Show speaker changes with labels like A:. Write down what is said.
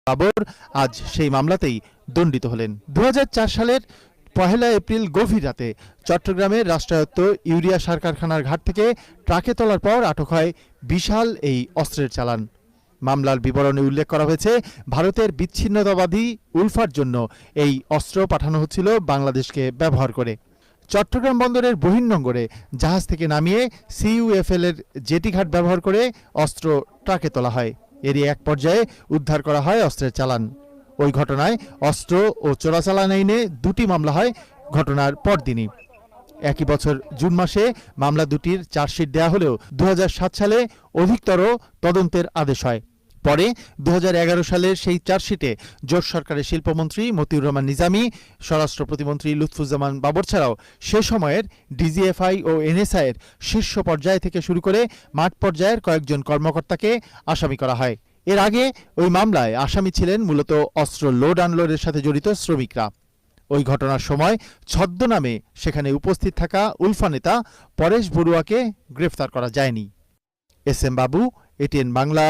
A: বাবর আজ সেই মামলাতেই দণ্ডিত হলেন। ২০০৪ সালের ১ এপ্রিল গভীর রাতে চট্টগ্রামের রাষ্ট্রায়ত্ত ইউরিয়া সার কারখানার ঘাট থেকে ট্রাকে তোলার পর আটক হয় বিশাল এই অস্ত্রের চালান। মামলার বিবরণে উল্লেখ করা হয়েছে, ভারতের বিচ্ছিন্নতাবাদী উলফার জন্য এই অস্ত্র পাঠানো হচ্ছিল বাংলাদেশকে ব্যবহার করে। চট্টগ্রাম বন্দরের বহির্নোঙরে জাহাজ থেকে নামিয়ে সিইউএফএল এর জেটিঘাট ব্যবহার করে অস্ত্র ট্রাকে তোলা হয়। এরই এক পর্যায়ে উদ্ধার করা হয় অস্ত্রের চালান। ওই ঘটনায় অস্ত্র ও চোরাচালান আইনে ২টি মামলা হয় ঘটনার পরদিনই। একই বছর জুন মাসে মামলা দুটির চার্জশিট দেয়া হলেও ২০০৭ সালে অধিকতর তদন্তের আদেশ হয়। পরে ২০১১ সালের সেই চার্জশিটে জোট সরকারের শিল্পমন্ত্রী মতিউর রহমান নিজামী, স্বরাষ্ট্র প্রতিমন্ত্রী লুৎফুজ্জামান বাবর ছাড়াও সে সময়ের ডিজিএফআই ও এনএসআই এর শীর্ষ পর্যায় থেকে শুরু করে মাঠ পর্যায়ের কয়েকজন কর্মকর্তাকে আসামি করা হয়। এর আগে ওই মামলায় আসামি ছিলেন মূলত অস্ত্র লোড আনলোডের সাথে জড়িত শ্রমিকরা। ওই ঘটনার সময় ছদ্মনামে সেখানে উপস্থিত থাকা উলফা নেতা পরেশ বড়ুয়াকে গ্রেফতার করা যায়নি। এস এম বাবু, এটিএন বাংলা।